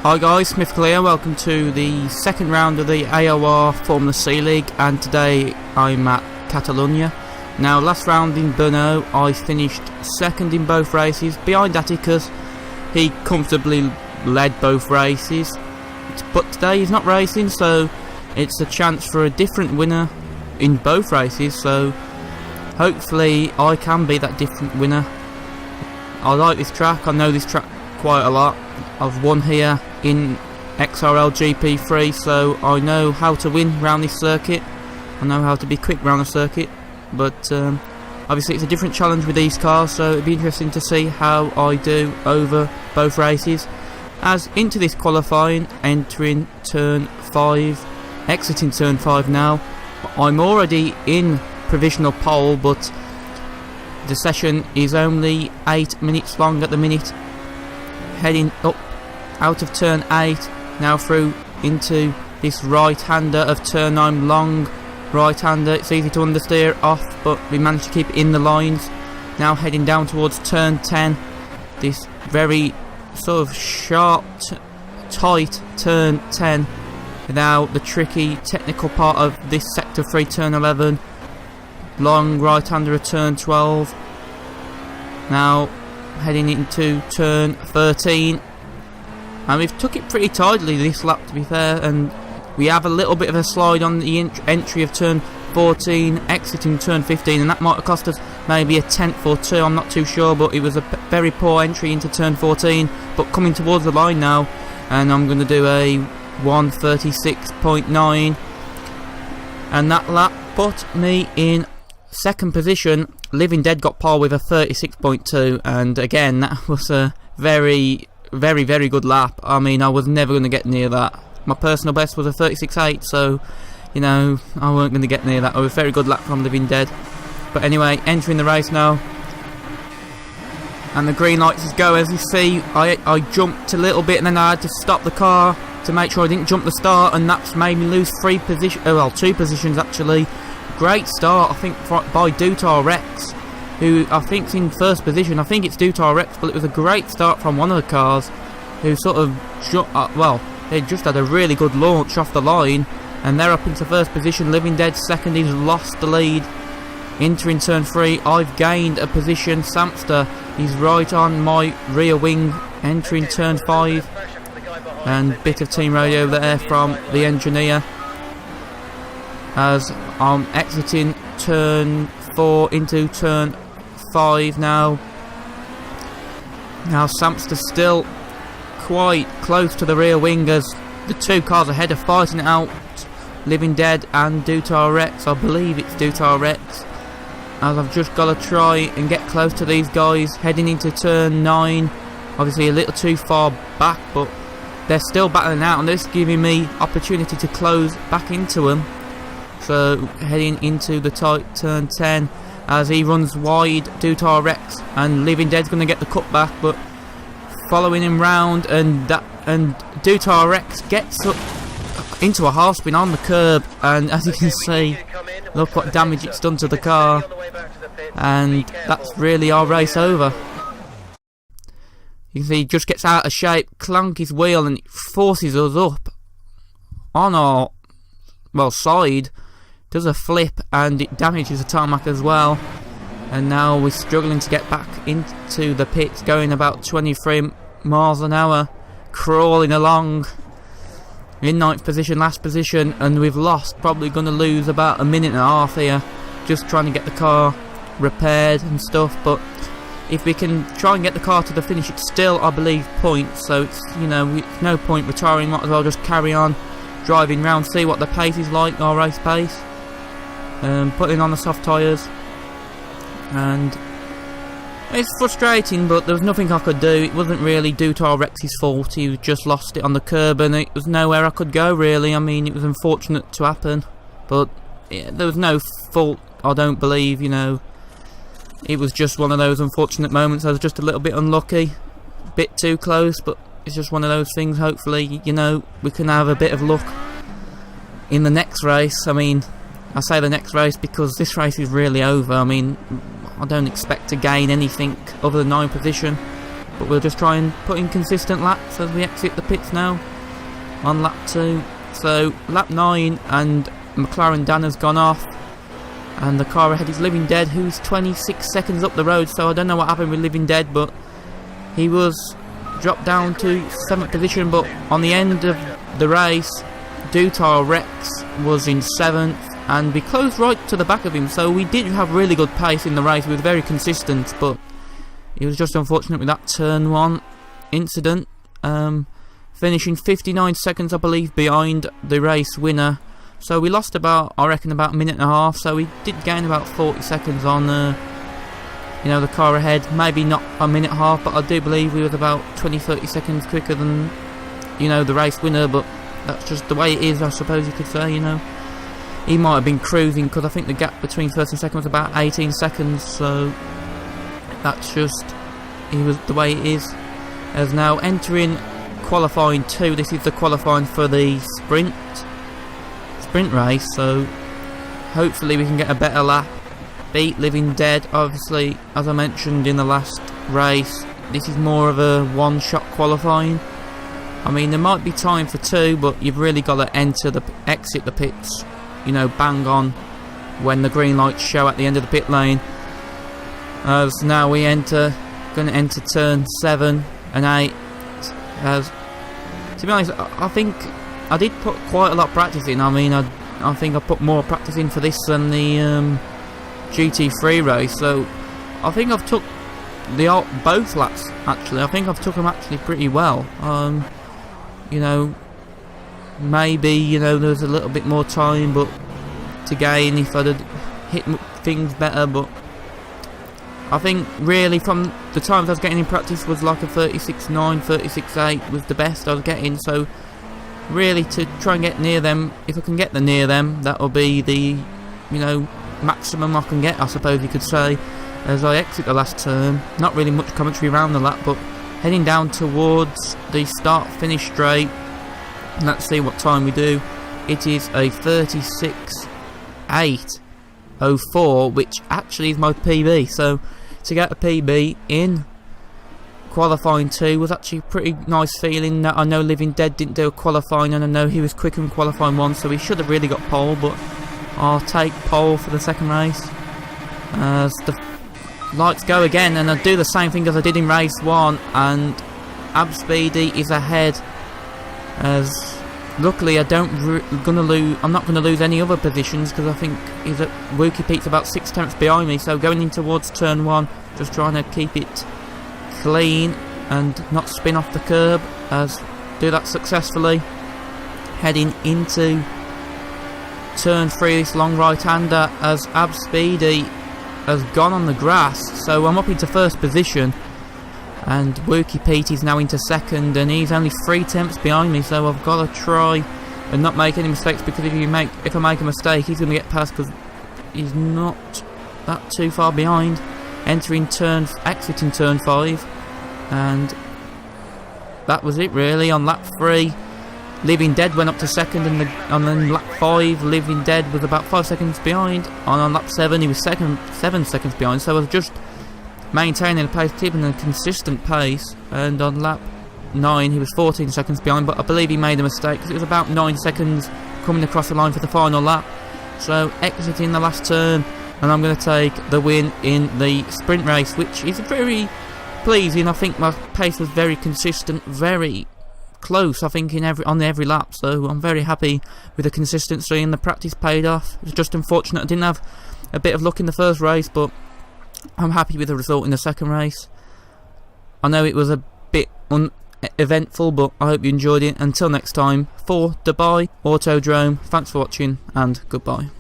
Hi guys, Smith here, welcome to the second round of the AOR Formula C League, and today I'm at Catalunya. Now last round in Brno I finished second in both races, behind Atticus. He comfortably led both races, but today he's not racing, so it's a chance for a different winner in both races, so hopefully I can be that different winner. I like this track, I know this track quite a lot. I've won here in XRL GP3, so I know how to win round this circuit. I know how to be quick round the circuit, but obviously it's a different challenge with these cars, so it'd be interesting to see how I do over both races. As into this qualifying, entering turn 5, exiting turn 5 now. I'm already in provisional pole, but the session is only 8 minutes long at the minute. Heading up out of turn 8, now through into this right-hander of turn 9, long right-hander. It's easy to understeer off, but we managed to keep it in the lines. Now heading down towards turn 10, this very sort of sharp, tight turn 10. Now the tricky technical part of this sector 3, turn 11, long right-hander of turn 12. Now heading into turn 13, and we've took it pretty tidily this lap, to be fair, and we have a little bit of a slide on the entry of turn 14, exiting turn 15, and that might have cost us maybe a tenth or two, I'm not too sure, but it was a very poor entry into turn 14, but coming towards the line now, and I'm going to do a 1:36.9, and that lap put me in second position. Living Dead got pole with a 36.2, and again that was a very good lap. I mean, I was never going to get near that. My personal best was a 36.8, so you know I weren't going to get near that. It was a very good lap from Living Dead. But anyway, entering the race now, and the green lights is go. As you see, I jumped a little bit, and then I had to stop the car to make sure I didn't jump the start, and that's made me lose 2 positions actually. Great start, I think, by Dutar Rex, who I think's in first position. I think it's Dutar Rex, but it was a great start from one of the cars, who sort of they just had a really good launch off the line, and they're up into first position. Living Dead second, he's lost the lead. Entering turn 3, I've gained a position. Samster, he's right on my rear wing, entering turn 5, and bit of team radio there from the engineer. As I'm exiting turn 4 into turn 5 now. Now Samster's still quite close to the rear wing, as the two cars ahead are fighting it out. Living Dead and Dutar Rex, I believe it's Dutar Rex. As I've just got to try and get close to these guys, heading into turn 9. Obviously a little too far back, but they're still battling out, and this is giving me opportunity to close back into them. So heading into the tight turn 10, as he runs wide, Dutar Rex, and Living Dead's going to get the cutback, but following him round, and Dutar Rex gets up into a half spin on the curb, and as you can see, look what damage it's done to the car, and that's really our race over. You can see he just gets out of shape, clunk his wheel, and it forces us up on our side. Does a flip, and it damages the tarmac as well, and now we're struggling to get back into the pits, going about 23 miles an hour, crawling along in 9th position, last position, and we've lost, probably going to lose about a minute and a half here, just trying to get the car repaired and stuff. But if we can try and get the car to the finish, it's still, I believe, points, so it's, you know, no point retiring, might as well just carry on driving round, see what the pace is like, our race pace. Putting on the soft tyres, and it's frustrating, but there was nothing I could do. It wasn't really Dutar Rex's fault, he just lost it on the curb, and it was nowhere I could go really. I mean, it was unfortunate to happen, but yeah, there was no fault, I don't believe, you know. It was just one of those unfortunate moments. I was just a little bit unlucky, a bit too close, but it's just one of those things. Hopefully, you know, we can have a bit of luck in the next race. I mean, I say the next race because this race is really over. I mean, I don't expect to gain anything other than 9th position. but we'll just try and put in consistent laps as we exit the pits now on lap 2. So lap 9 and McLaren Dan has gone off, and the car ahead is Living Dead, who's 26 seconds up the road. So I don't know what happened with Living Dead, but he was dropped down to 7th position. But on the end of the race, Dutar Rex was in 7th, and we closed right to the back of him, so we did have really good pace in the race. We were very consistent, but it was just unfortunate with that turn 1 incident, finishing 59 seconds I believe behind the race winner. So we lost about, I reckon, about a minute and a half. So we did gain about 40 seconds on the car ahead. Maybe not a minute and a half, but I do believe we was about 20-30 seconds quicker than the race winner. But that's just the way it is, I suppose you could say. He might have been cruising, because I think the gap between first and second was about 18 seconds. So that's just, he was the way it is. As now entering qualifying 2. This is the qualifying for the sprint race, so hopefully we can get a better lap, beat Living Dead. Obviously, as I mentioned in the last race, this is more of a one-shot qualifying. I mean, there might be time for 2, but you've really got to exit the pits, bang on when the green lights show at the end of the pit lane. As now we going to enter turn 7 and 8. As to be honest, I think I did put quite a lot of practice in. I mean, I think I put more practice in for this than the GT3 race. So I think I've took both laps actually. I think I've took them actually pretty well. Maybe there's a little bit more time, but to gain if I'd hit things better. But I think really from the times I was getting in practice was like a 36.9, 36.8 was the best I was getting. So really, to try and get near them, if I can get near them, that'll be the maximum I can get, I suppose you could say, as I exit the last turn. Not really much commentary around the lap, but heading down towards the start finish straight. Let's see what time we do. It is a 36.804, which actually is my PB. So to get a PB in qualifying 2 was actually a pretty nice feeling. That I know Living Dead didn't do a qualifying, and I know he was quicker in qualifying 1, so he should have really got pole, but I'll take pole for the second race. As the lights go again, and I do the same thing as I did in race 1, and Abspeedy is ahead. As luckily I'm not going to lose any other positions, because I think Wookie Pete's about 6 tenths behind me. So going in towards turn 1, just trying to keep it clean and not spin off the curb, as do that successfully. Heading into turn 3, this long right-hander, as Abspeedy has gone on the grass, so I'm up into first position, and Wookie Pete is now into second, and he's only 3 tenths behind me. So I've got to try and not make any mistakes, because if I make a mistake, he's going to get past, because he's not that too far behind. Exiting turn 5, and that was it really. On lap 3, Living Dead went up to second, and then lap 5, Living Dead was about 5 seconds behind. On lap 7, he was 7 seconds behind. So I was just maintaining the pace, keeping a consistent pace. And on lap 9, he was 14 seconds behind, but I believe he made a mistake, because it was about 9 seconds coming across the line for the final lap. So exiting the last turn, and I'm going to take the win in the sprint race, which is very pleasing. I think my pace was very consistent, very close, I think, on every lap. So I'm very happy with the consistency, and the practice paid off. It was just unfortunate I didn't have a bit of luck in the first race, but I'm happy with the result in the second race. I know it was a bit uneventful, but I hope you enjoyed it. Until next time, for Dubai Autodrome, thanks for watching, and goodbye.